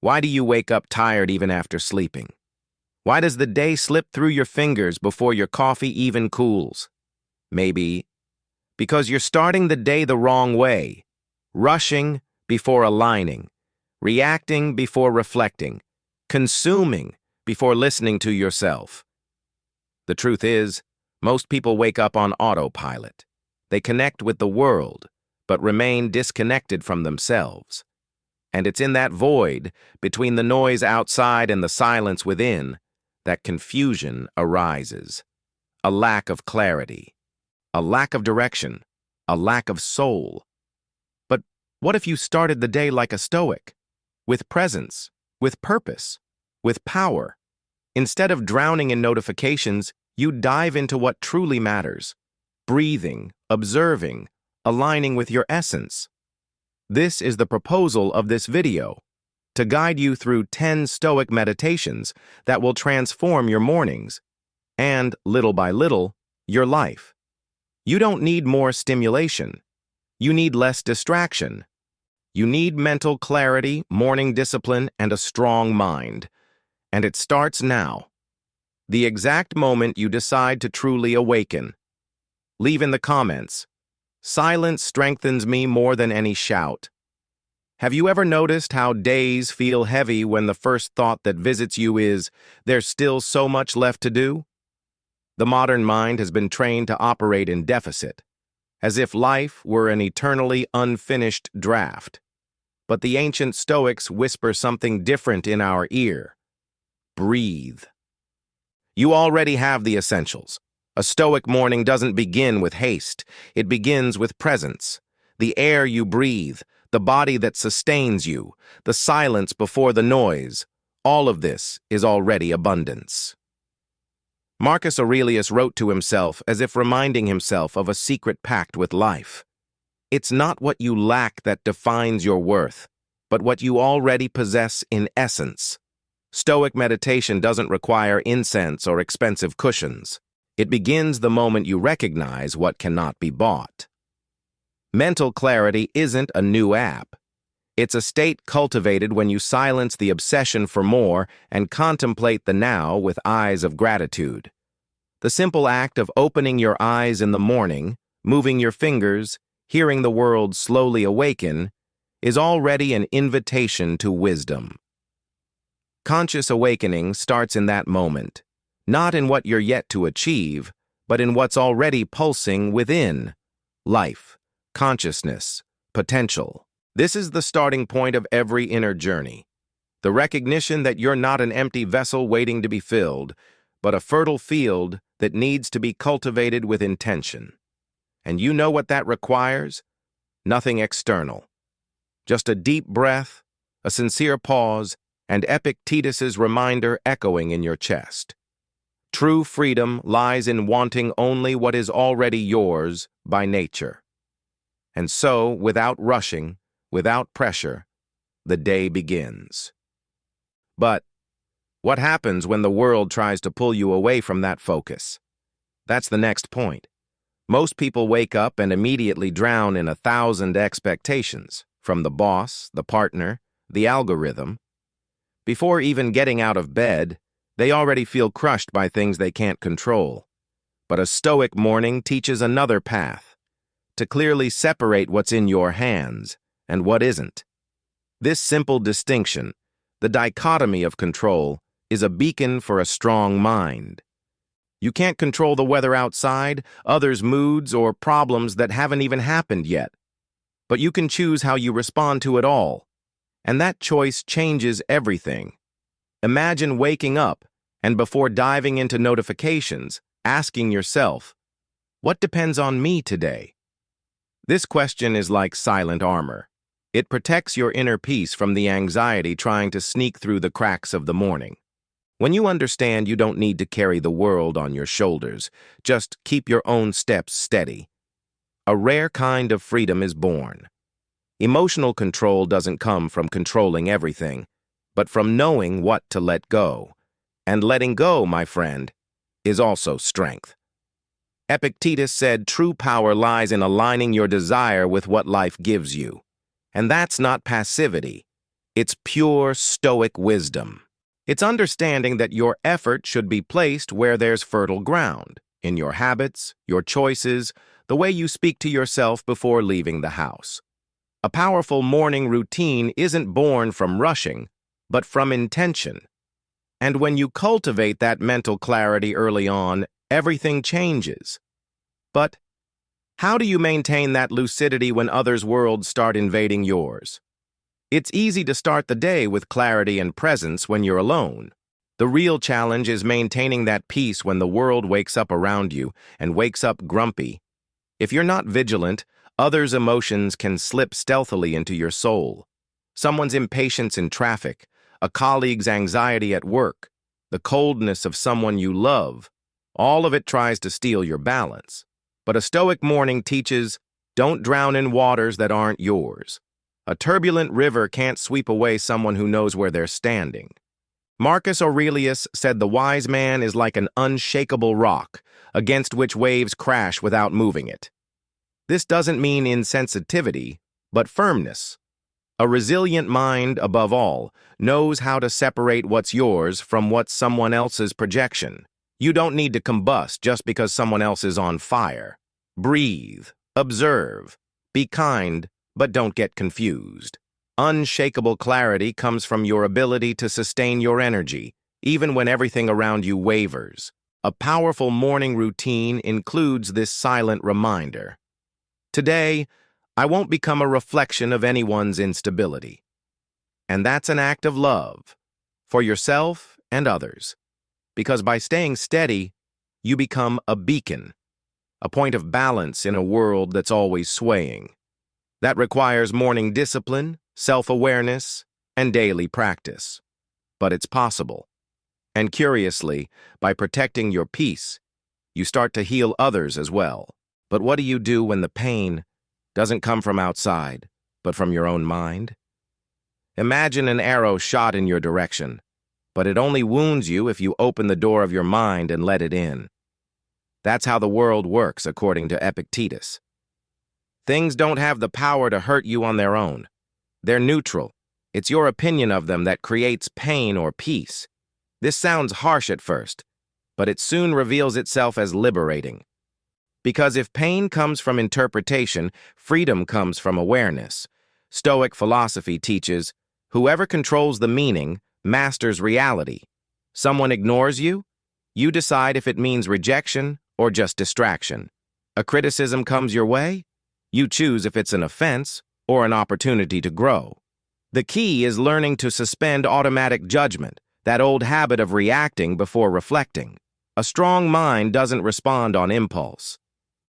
Why do you wake up tired even after sleeping? Why does the day slip through your fingers before your coffee even cools? Maybe because you're starting the day the wrong way, rushing before aligning, reacting before reflecting, consuming before listening to yourself. The truth is, most people wake up on autopilot. They connect with the world, but remain disconnected from themselves. And it's in that void, between the noise outside and the silence within, that confusion arises. A lack of clarity, a lack of direction, a lack of soul. But what if you started the day like a Stoic? With presence, with purpose, with power. Instead of drowning in notifications, you dive into what truly matters. Breathing, observing, aligning with your essence. This is the proposal of this video, to guide you through 10 Stoic meditations that will transform your mornings and, little by little, your life. You don't need more stimulation. You need less distraction. You need mental clarity, morning discipline, and a strong mind. And it starts now. The exact moment you decide to truly awaken. Leave in the comments, "Silence strengthens me more than any shout." Have you ever noticed how days feel heavy when the first thought that visits you is, "There's still so much left to do"? The modern mind has been trained to operate in deficit, as if life were an eternally unfinished draft. But the ancient Stoics whisper something different in our ear. Breathe. You already have the essentials. A Stoic morning doesn't begin with haste. It begins with presence. The air you breathe, the body that sustains you, the silence before the noise, all of this is already abundance. Marcus Aurelius wrote to himself as if reminding himself of a secret pact with life. It's not what you lack that defines your worth, but what you already possess in essence. Stoic meditation doesn't require incense or expensive cushions. It begins the moment you recognize what cannot be bought. Mental clarity isn't a new app. It's a state cultivated when you silence the obsession for more and contemplate the now with eyes of gratitude. The simple act of opening your eyes in the morning, moving your fingers, hearing the world slowly awaken, is already an invitation to wisdom. Conscious awakening starts in that moment, not in what you're yet to achieve, but in what's already pulsing within: life, consciousness, potential. This is the starting point of every inner journey. The recognition that you're not an empty vessel waiting to be filled, but a fertile field that needs to be cultivated with intention. And you know what that requires? Nothing external. Just a deep breath, a sincere pause, and Epictetus's reminder echoing in your chest. True freedom lies in wanting only what is already yours by nature. And so, without rushing, without pressure, the day begins. But what happens when the world tries to pull you away from that focus? That's the next point. Most people wake up and immediately drown in 1,000 expectations, from the boss, the partner, the algorithm. Before even getting out of bed, they already feel crushed by things they can't control. But a Stoic morning teaches another path, to clearly separate what's in your hands and what isn't. This simple distinction, the dichotomy of control, is a beacon for a strong mind. You can't control the weather outside, others' moods, or problems that haven't even happened yet. But you can choose how you respond to it all. And that choice changes everything. Imagine waking up and before diving into notifications, asking yourself, what depends on me today? This question is like silent armor. It protects your inner peace from the anxiety trying to sneak through the cracks of the morning. When you understand you don't need to carry the world on your shoulders, just keep your own steps steady. A rare kind of freedom is born. Emotional control doesn't come from controlling everything, but from knowing what to let go. And letting go, my friend, is also strength. Epictetus said true power lies in aligning your desire with what life gives you. And that's not passivity. It's pure Stoic wisdom. It's understanding that your effort should be placed where there's fertile ground, in your habits, your choices, the way you speak to yourself before leaving the house. A powerful morning routine isn't born from rushing, but from intention. And when you cultivate that mental clarity early on, everything changes. But how do you maintain that lucidity when others' worlds start invading yours? It's easy to start the day with clarity and presence when you're alone. The real challenge is maintaining that peace when the world wakes up around you and wakes up grumpy. If you're not vigilant, others' emotions can slip stealthily into your soul. Someone's impatience in traffic, a colleague's anxiety at work, the coldness of someone you love, all of it tries to steal your balance. But a Stoic morning teaches, don't drown in waters that aren't yours. A turbulent river can't sweep away someone who knows where they're standing. Marcus Aurelius said the wise man is like an unshakable rock, against which waves crash without moving it. This doesn't mean insensitivity, but firmness. A resilient mind, above all, knows how to separate what's yours from what's someone else's projection. You don't need to combust just because someone else is on fire. Breathe, observe, be kind, but don't get confused. Unshakable clarity comes from your ability to sustain your energy, even when everything around you wavers. A powerful morning routine includes this silent reminder. Today, I won't become a reflection of anyone's instability. And that's an act of love, for yourself and others. Because by staying steady, you become a beacon, a point of balance in a world that's always swaying. That requires morning discipline, self-awareness, and daily practice. But it's possible. And curiously, by protecting your peace, you start to heal others as well. But what do you do when the pain doesn't come from outside, but from your own mind? Imagine an arrow shot in your direction, but it only wounds you if you open the door of your mind and let it in. That's how the world works, according to Epictetus. Things don't have the power to hurt you on their own. They're neutral. It's your opinion of them that creates pain or peace. This sounds harsh at first, but it soon reveals itself as liberating. Because if pain comes from interpretation, freedom comes from awareness. Stoic philosophy teaches, whoever controls the meaning masters reality. Someone ignores you, you decide if it means rejection or just distraction. A criticism comes your way, you choose if it's an offense or an opportunity to grow. The key is learning to suspend automatic judgment, that old habit of reacting before reflecting. A strong mind doesn't respond on impulse.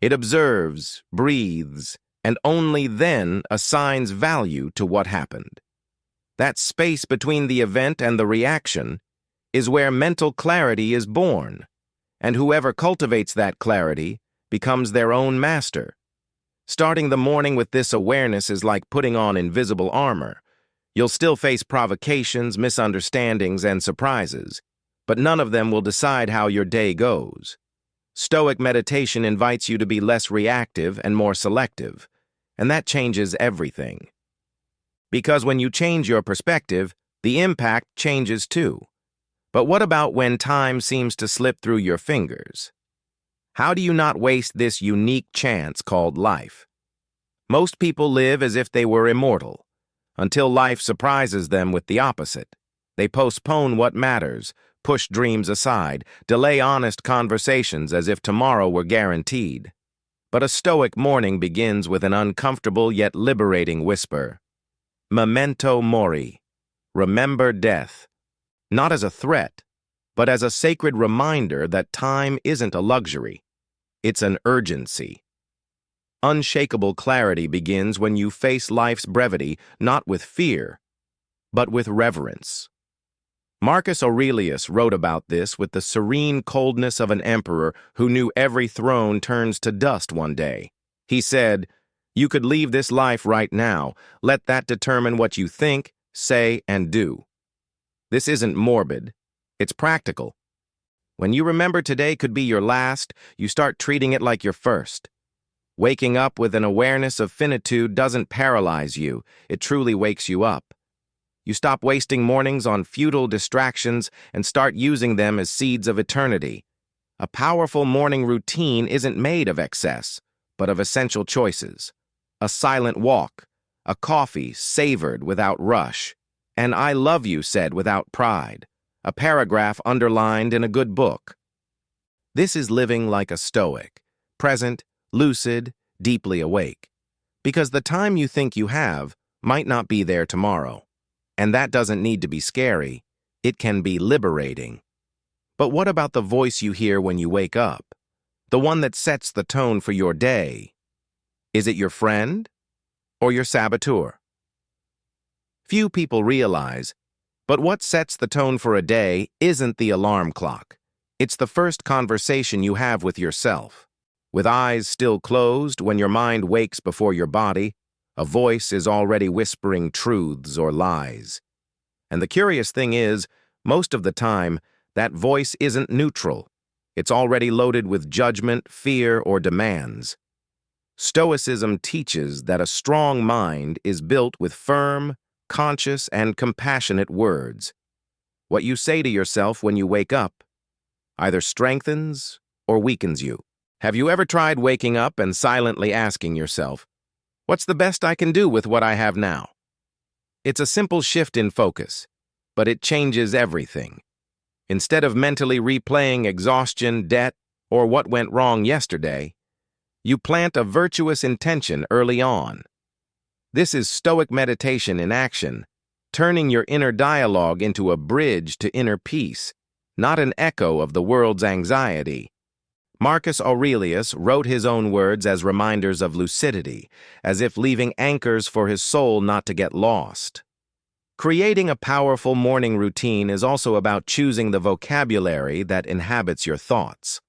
It observes, breathes, and only then assigns value to what happened. That space between the event and the reaction is where mental clarity is born, and whoever cultivates that clarity becomes their own master. Starting the morning with this awareness is like putting on invisible armor. You'll still face provocations, misunderstandings, and surprises, but none of them will decide how your day goes. Stoic meditation invites you to be less reactive and more selective, and that changes everything. Because when you change your perspective, the impact changes too. But what about when time seems to slip through your fingers? How do you not waste this unique chance called life? Most people live as if they were immortal, until life surprises them with the opposite. They postpone what matters, push dreams aside, delay honest conversations as if tomorrow were guaranteed. But a Stoic morning begins with an uncomfortable yet liberating whisper. Memento mori. Remember death. Not as a threat, but as a sacred reminder that time isn't a luxury. It's an urgency. Unshakable clarity begins when you face life's brevity not with fear, but with reverence. Marcus Aurelius wrote about this with the serene coldness of an emperor who knew every throne turns to dust one day. He said, "You could leave this life right now. Let that determine what you think, say, and do." This isn't morbid. It's practical. When you remember today could be your last, you start treating it like your first. Waking up with an awareness of finitude doesn't paralyze you. It truly wakes you up. You stop wasting mornings on futile distractions and start using them as seeds of eternity. A powerful morning routine isn't made of excess, but of essential choices. A silent walk, a coffee savored without rush, an "I love you" said without pride, a paragraph underlined in a good book. This is living like a Stoic, present, lucid, deeply awake. Because the time you think you have might not be there tomorrow. And that doesn't need to be scary. It can be liberating. But what about the voice you hear when you wake up? The one that sets the tone for your day? Is it your friend or your saboteur? Few people realize, but what sets the tone for a day isn't the alarm clock. It's the first conversation you have with yourself. With eyes still closed, when your mind wakes before your body, a voice is already whispering truths or lies. And the curious thing is, most of the time, that voice isn't neutral. It's already loaded with judgment, fear, or demands. Stoicism teaches that a strong mind is built with firm, conscious, and compassionate words. What you say to yourself when you wake up either strengthens or weakens you. Have you ever tried waking up and silently asking yourself, "What's the best I can do with what I have now?" It's a simple shift in focus, but it changes everything. Instead of mentally replaying exhaustion, debt, or what went wrong yesterday, you plant a virtuous intention early on. This is Stoic meditation in action, turning your inner dialogue into a bridge to inner peace, not an echo of the world's anxiety. Marcus Aurelius wrote his own words as reminders of lucidity, as if leaving anchors for his soul not to get lost. Creating a powerful morning routine is also about choosing the vocabulary that inhabits your thoughts.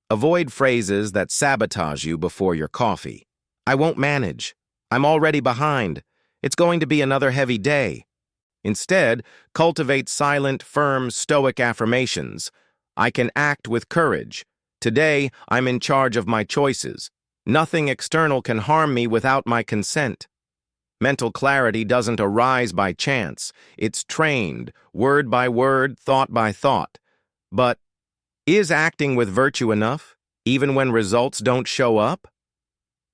Avoid phrases that sabotage you before your coffee. "I won't manage. I'm already behind. It's going to be another heavy day." Instead, cultivate silent, firm, Stoic affirmations. "I can act with courage. Today, I'm in charge of my choices. Nothing external can harm me without my consent." Mental clarity doesn't arise by chance. It's trained, word by word, thought by thought. But is acting with virtue enough, even when results don't show up?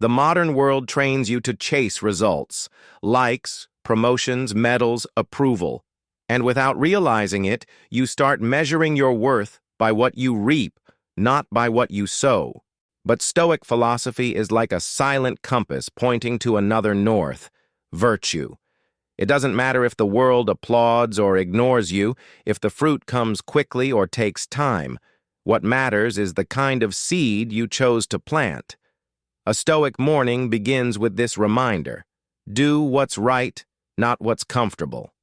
The modern world trains you to chase results, likes, promotions, medals, approval. And without realizing it, you start measuring your worth by what you reap, not by what you sow. But Stoic philosophy is like a silent compass pointing to another north, virtue. It doesn't matter if the world applauds or ignores you, if the fruit comes quickly or takes time. What matters is the kind of seed you chose to plant. A Stoic morning begins with this reminder: do what's right, not what's comfortable.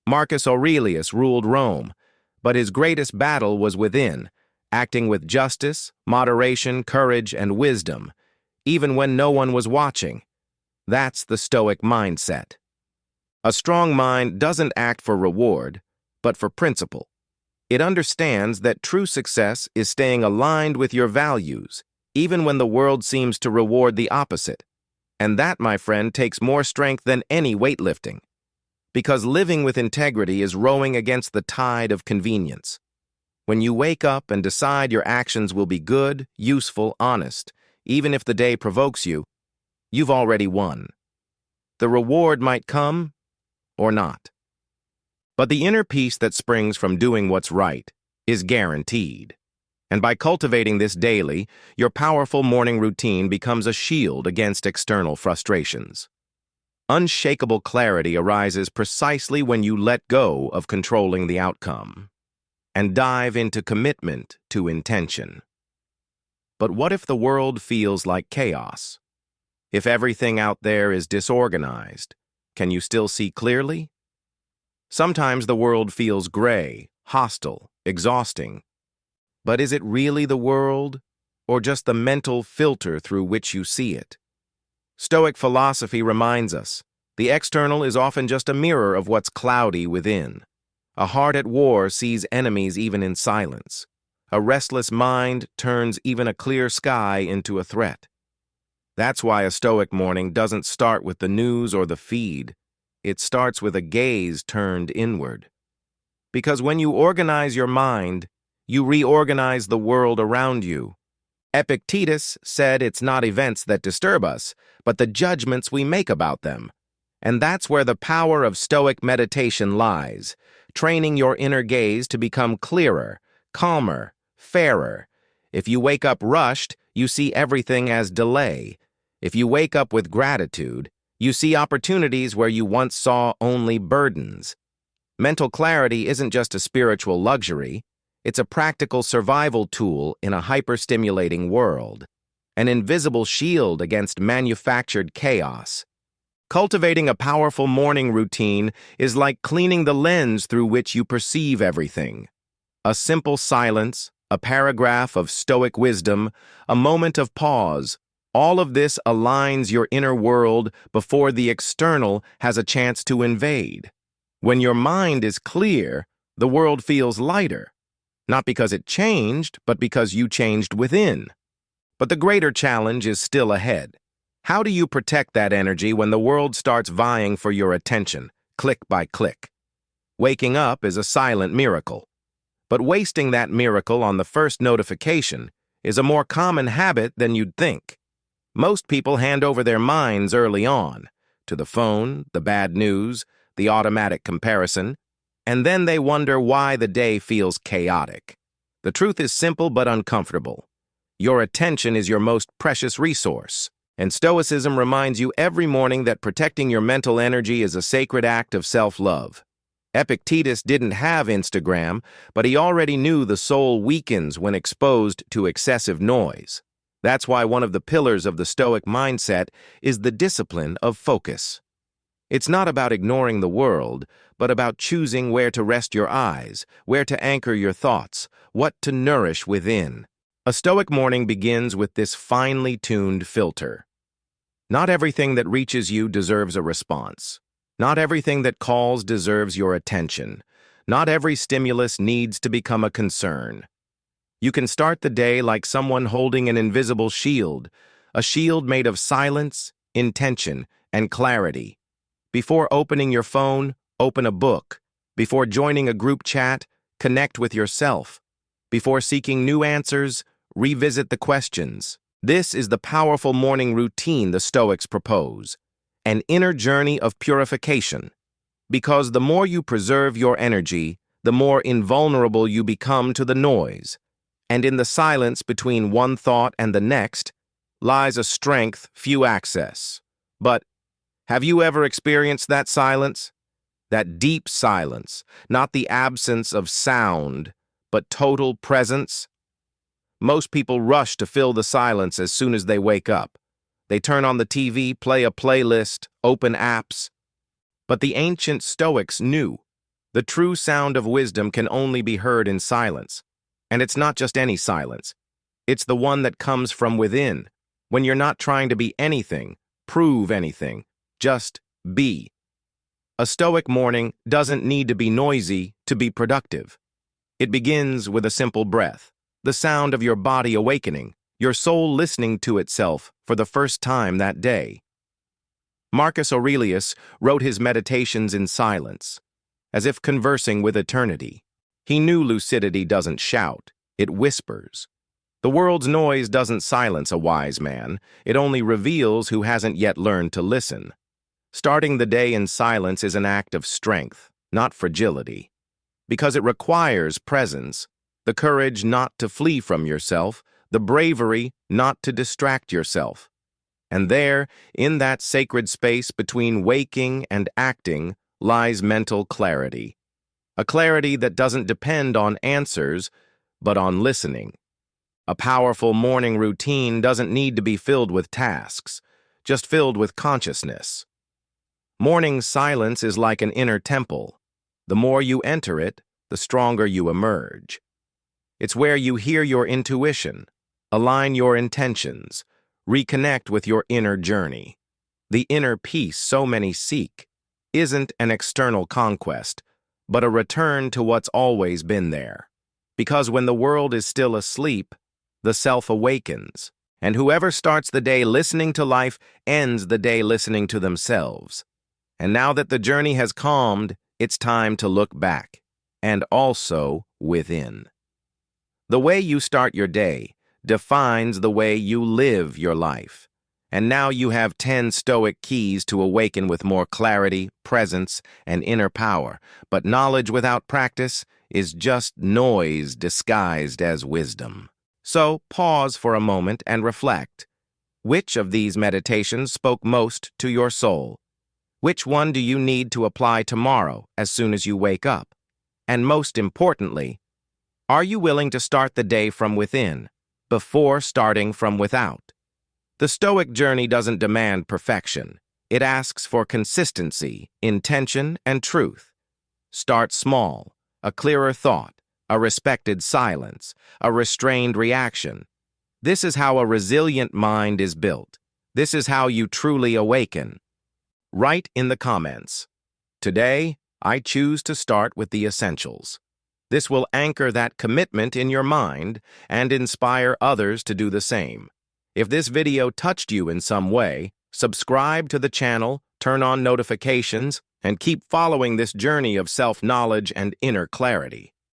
Marcus Aurelius ruled Rome, but his greatest battle was within, acting with justice, moderation, courage, and wisdom, even when no one was watching. That's the Stoic mindset. A strong mind doesn't act for reward, but for principle. It understands that true success is staying aligned with your values, even when the world seems to reward the opposite. And that, my friend, takes more strength than any weightlifting. Because living with integrity is rowing against the tide of convenience. When you wake up and decide your actions will be good, useful, honest, even if the day provokes you, you've already won. The reward might come or not. But the inner peace that springs from doing what's right is guaranteed. And by cultivating this daily, your powerful morning routine becomes a shield against external frustrations. Unshakable clarity arises precisely when you let go of controlling the outcome and dive into commitment to intention. But what if the world feels like chaos? If everything out there is disorganized, can you still see clearly? Sometimes the world feels gray, hostile, exhausting. But is it really the world, or just the mental filter through which you see it? Stoic philosophy reminds us, the external is often just a mirror of what's cloudy within. A heart at war sees enemies even in silence. A restless mind turns even a clear sky into a threat. That's why a Stoic morning doesn't start with the news or the feed. it starts with a gaze turned inward. Because when you organize your mind, you reorganize the world around you. Epictetus said it's not events that disturb us, but the judgments we make about them. And that's where the power of Stoic meditation lies, training your inner gaze to become clearer, calmer, fairer. If you wake up rushed, you see everything as delay. If you wake up with gratitude, you see opportunities where you once saw only burdens. Mental clarity isn't just a spiritual luxury, it's a practical survival tool in a hyper-stimulating world, an invisible shield against manufactured chaos. Cultivating a powerful morning routine is like cleaning the lens through which you perceive everything. A simple silence, a paragraph of Stoic wisdom, a moment of pause, all of this aligns your inner world before the external has a chance to invade. When your mind is clear, the world feels lighter, not because it changed, but because you changed within. But the greater challenge is still ahead. How do you protect that energy when the world starts vying for your attention, click by click? Waking up is a silent miracle. But wasting that miracle on the first notification is a more common habit than you'd think. Most people hand over their minds early on, to the phone, the bad news, the automatic comparison, and then they wonder why the day feels chaotic. The truth is simple but uncomfortable. Your attention is your most precious resource, and Stoicism reminds you every morning that protecting your mental energy is a sacred act of self-love. Epictetus didn't have Instagram, but he already knew the soul weakens when exposed to excessive noise. That's why one of the pillars of the Stoic mindset is the discipline of focus. It's not about ignoring the world, but about choosing where to rest your eyes, where to anchor your thoughts, what to nourish within. A Stoic morning begins with this finely tuned filter. Not everything that reaches you deserves a response. Not everything that calls deserves your attention. Not every stimulus needs to become a concern. You can start the day like someone holding an invisible shield, a shield made of silence, intention, and clarity. Before opening your phone, open a book. Before joining a group chat, connect with yourself. Before seeking new answers, revisit the questions. This is the powerful morning routine the Stoics propose, an inner journey of purification. Because the more you preserve your energy, the more invulnerable you become to the noise. And in the silence between one thought and the next lies a strength few access. But have you ever experienced that silence? That deep silence, not the absence of sound, but total presence? Most people rush to fill the silence as soon as they wake up. They turn on the TV, play a playlist, open apps. But the ancient Stoics knew the true sound of wisdom can only be heard in silence. And it's not just any silence. It's the one that comes from within, when you're not trying to be anything, prove anything, just be. A Stoic morning doesn't need to be noisy to be productive. It begins with a simple breath, the sound of your body awakening, your soul listening to itself for the first time that day. Marcus Aurelius wrote his meditations in silence, as if conversing with eternity. He knew lucidity doesn't shout, it whispers. The world's noise doesn't silence a wise man, it only reveals who hasn't yet learned to listen. Starting the day in silence is an act of strength, not fragility. Because it requires presence, the courage not to flee from yourself, the bravery not to distract yourself. And there, in that sacred space between waking and acting, lies mental clarity. A clarity that doesn't depend on answers, but on listening. A powerful morning routine doesn't need to be filled with tasks, just filled with consciousness. Morning silence is like an inner temple. The more you enter it, the stronger you emerge. It's where you hear your intuition, align your intentions, reconnect with your inner journey. The inner peace so many seek isn't an external conquest, but a return to what's always been there. Because when the world is still asleep, the self awakens, and whoever starts the day listening to life ends the day listening to themselves. And now that the journey has calmed, it's time to look back, and also within. The way you start your day defines the way you live your life. And now you have 10 Stoic keys to awaken with more clarity, presence, and inner power. But knowledge without practice is just noise disguised as wisdom. So pause for a moment and reflect. Which of these meditations spoke most to your soul? Which one do you need to apply tomorrow as soon as you wake up? And most importantly, are you willing to start the day from within before starting from without? The Stoic journey doesn't demand perfection. It asks for consistency, intention, and truth. Start small, a clearer thought, a respected silence, a restrained reaction. This is how a resilient mind is built. This is how you truly awaken. Write in the comments, "Today, I choose to start with the essentials." This will anchor that commitment in your mind and inspire others to do the same. If this video touched you in some way, subscribe to the channel, turn on notifications, and keep following this journey of self-knowledge and inner clarity.